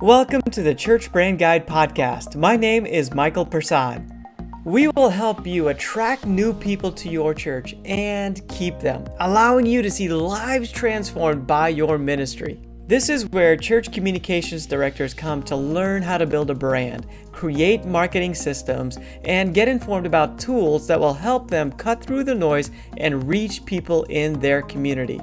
Welcome to the Church Brand Guide podcast. My name is Michael Persad. We will help you attract new people to your church and keep them, allowing you to see lives transformed by your ministry. This is where church communications directors come to learn how to build a brand, create marketing systems, and get informed about tools that will help them cut through the noise and reach people in their community.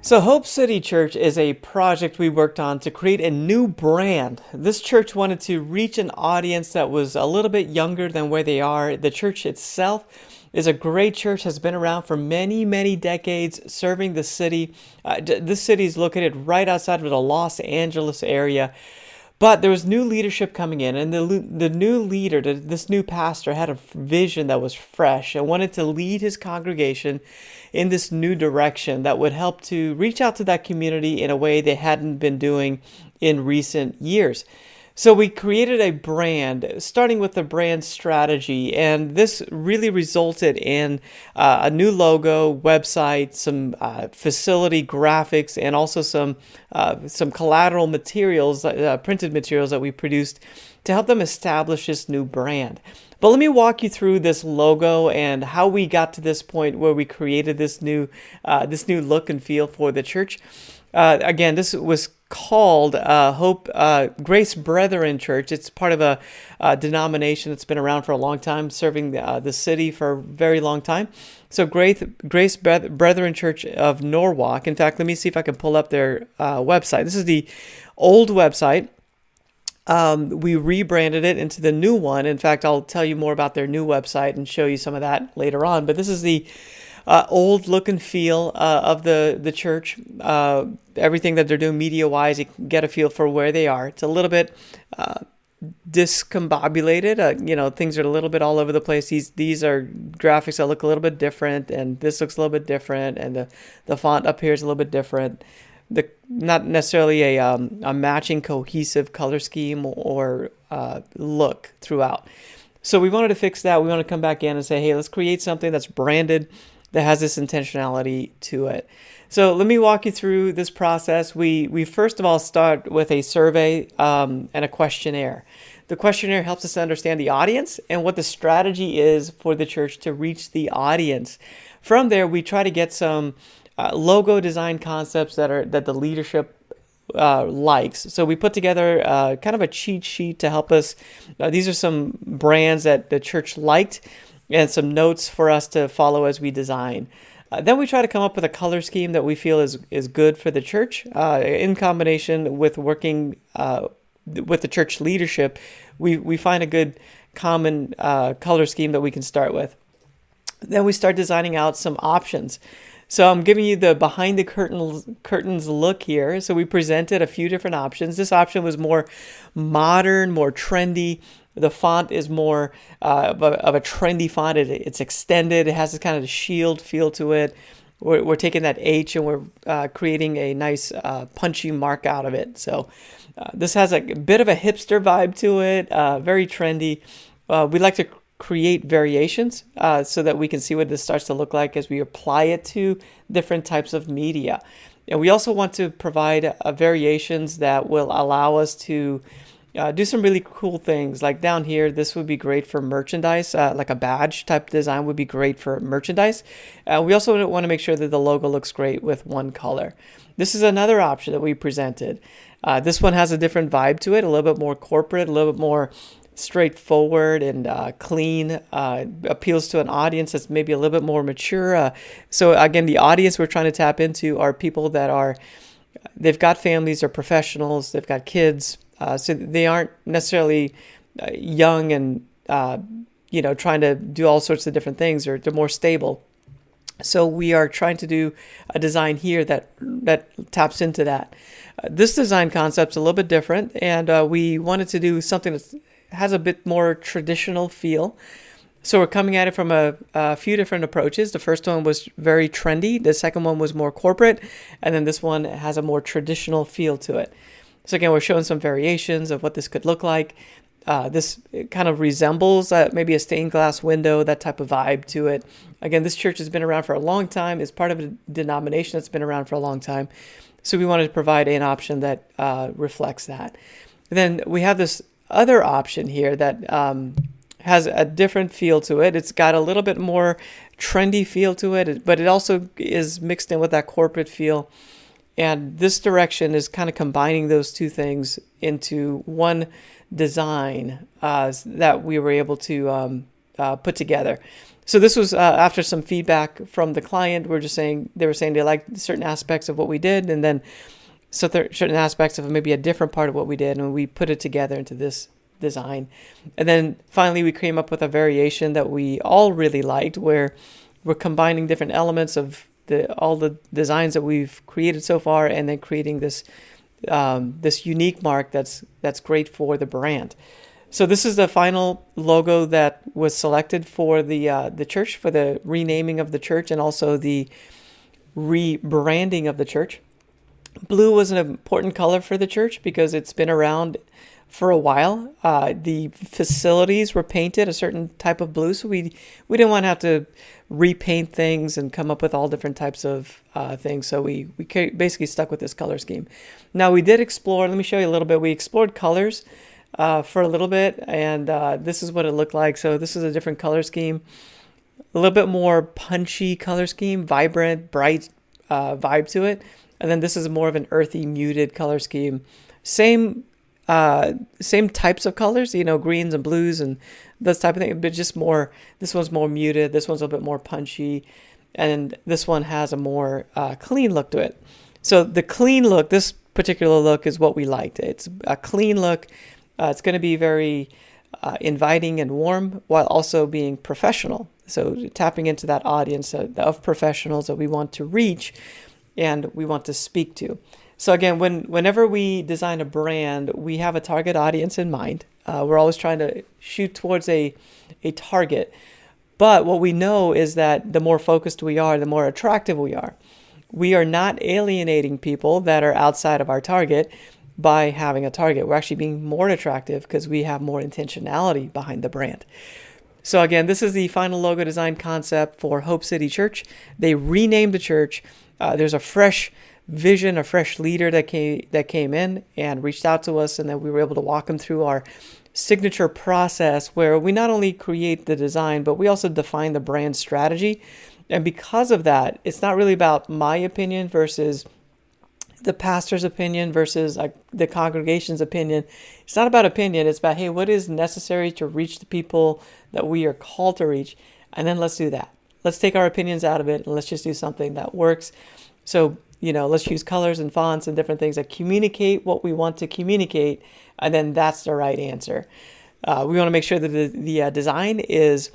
So Hope City Church is a project we worked on to create a new brand. This church wanted to reach an audience that was a little bit younger than where they are. The church itself is a great church, has been around for many, many decades, serving the city. This city is located right outside of the Los Angeles area. But there was new leadership coming in, and the new leader, this new pastor, had a vision that was fresh and wanted to lead his congregation in this new direction that would help to reach out to that community in a way they hadn't been doing in recent years. So we created a brand, starting with the brand strategy, and this really resulted in a new logo, website, some facility graphics, and also some collateral materials, printed materials that we produced to help them establish this new brand. But let me walk you through this logo and how we got to this point where we created this new look and feel for the church. Again, this was called Grace Brethren Church. It's part of a denomination that's been around for a long time, serving the city for a very long time. So Grace Brethren Church of Norwalk. In fact, let me see if I can pull up their website. This is the old website. We rebranded it into the new one. In fact, I'll tell you more about their new website and show you some of that later on. But this is the old look and feel of the church. Everything that they're doing media-wise, you can get a feel for where they are. It's a little bit discombobulated. Things are a little bit all over the place. These are graphics that look a little bit different, and this looks a little bit different, and the font up here is a little bit different. Not necessarily a matching cohesive color scheme or look throughout. So we wanted to fix that. We want to come back in and say, hey, let's create something that's branded, that has this intentionality to it. So let me walk you through this process. We first of all start with a survey and a questionnaire. The questionnaire helps us understand the audience and what the strategy is for the church to reach the audience. From there, we try to get some logo design concepts that the leadership likes. So we put together kind of a cheat sheet to help us. These are some brands that the church liked and some notes for us to follow as we design. Then we try to come up with a color scheme that we feel is good for the church. In combination with working with the church leadership, we find a good common color scheme that we can start with. Then we start designing out some options. So I'm giving you the behind the curtains look here. So we presented a few different options. This option was more modern, more trendy. The font is more of a trendy font. It's extended. It has this kind of shield feel to it. We're taking that H and we're creating a nice punchy mark out of it. So this has a bit of a hipster vibe to it, very trendy. We like to create variations so that we can see what this starts to look like as we apply it to different types of media. And we also want to provide variations that will allow us to do some really cool things. Like down here, this would be great for merchandise, like a badge type design would be great for merchandise. We also want to make sure that the logo looks great with one color. This is another option that we presented. This one has a different vibe to it, a little bit more corporate, a little bit more straightforward and clean, appeals to an audience that's maybe a little bit more mature. So again, the audience we're trying to tap into are people that they've got families, they're professionals, they've got kids, so they aren't necessarily young and trying to do all sorts of different things, or they're more stable. So we are trying to do a design here that taps into that. This design concept's a little bit different, and we wanted to do something that has a bit more traditional feel. So we're coming at it from a few different approaches. The first one was very trendy. The second one was more corporate. And then this one has a more traditional feel to it. So again, we're showing some variations of what this could look like. this kind of resembles maybe a stained glass window, that type of vibe to it. Again, this church has been around for a long time. It's part of a denomination that's been around for a long time. So we wanted to provide an option that reflects that. Then we have this other option here that has a different feel to it. It's got a little bit more trendy feel to it, but it also is mixed in with that corporate feel. And this direction is kind of combining those two things into one design that we were able to put together. So this was after some feedback from the client. They were saying they liked certain aspects of what we did, and then certain aspects of maybe a different part of what we did, and we put it together into this design. And then finally we came up with a variation that we all really liked, where we're combining different elements of all the designs that we've created so far, and then creating this unique mark that's great for the brand. So this is the final logo that was selected for the church, for the renaming of the church, and also the rebranding of the church. Blue was an important color for the church because it's been around for a while. The facilities were painted a certain type of blue, so we didn't want to have to repaint things and come up with all different types of things. So we basically stuck with this color scheme. Now we did explore. Let me show you a little bit. We explored colors for a little bit, and this is what it looked like. So this is a different color scheme, a little bit more punchy color scheme, vibrant, bright vibe to it. And then this is more of an earthy, muted color scheme. Same types of colors, greens and blues and those type of things, but just more, this one's more muted, this one's a bit more punchy, and this one has a more clean look to it. So the clean look, this particular look is what we liked. It's a clean look. It's going to be very inviting and warm while also being professional. So tapping into that audience of professionals that we want to reach and we want to speak to. So again, whenever we design a brand, we have a target audience in mind. We're always trying to shoot towards a target. But what we know is that the more focused we are, the more attractive we are. We are not alienating people that are outside of our target by having a target. We're actually being more attractive because we have more intentionality behind the brand. So again, this is the final logo design concept for Hope City Church. They renamed the church. There's a fresh vision, a fresh leader that came in and reached out to us, and then we were able to walk them through our signature process where we not only create the design, but we also define the brand strategy. And because of that, it's not really about my opinion versus the pastor's opinion versus the congregation's opinion. It's not about opinion. It's about, hey, what is necessary to reach the people that we are called to reach? And then let's do that. Let's take our opinions out of it and let's just do something that works. So, let's use colors and fonts and different things that communicate what we want to communicate. And then that's the right answer. We want to make sure that the design is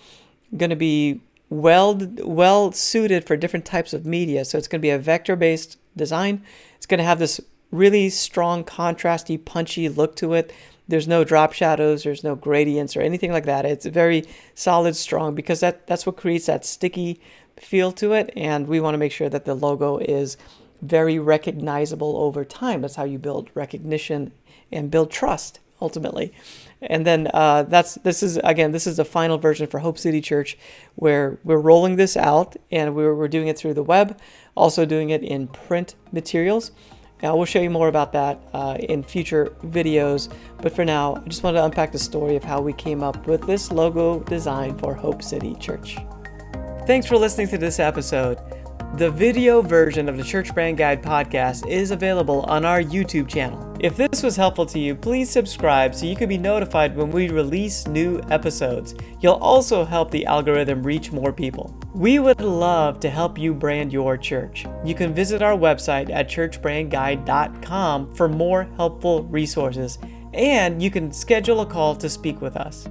going to be well suited for different types of media. So it's going to be a vector-based design. It's going to have this really strong, contrasty, punchy look to it. There's no drop shadows, there's no gradients or anything like that. It's very solid, strong, because that's what creates that sticky feel to it. And we want to make sure that the logo is very recognizable over time. That's how you build recognition and build trust ultimately. And then this is the final version for Hope City Church, where we're rolling this out, and we're doing it through the web, also doing it in print materials. We'll show you more about that in future videos. But for now, I just wanted to unpack the story of how we came up with this logo design for Hope City Church. Thanks for listening to this episode. The video version of the Church Brand Guide podcast is available on our YouTube channel. If this was helpful to you, please subscribe so you can be notified when we release new episodes. You'll also help the algorithm reach more people. We would love to help you brand your church. You can visit our website at churchbrandguide.com for more helpful resources, and you can schedule a call to speak with us.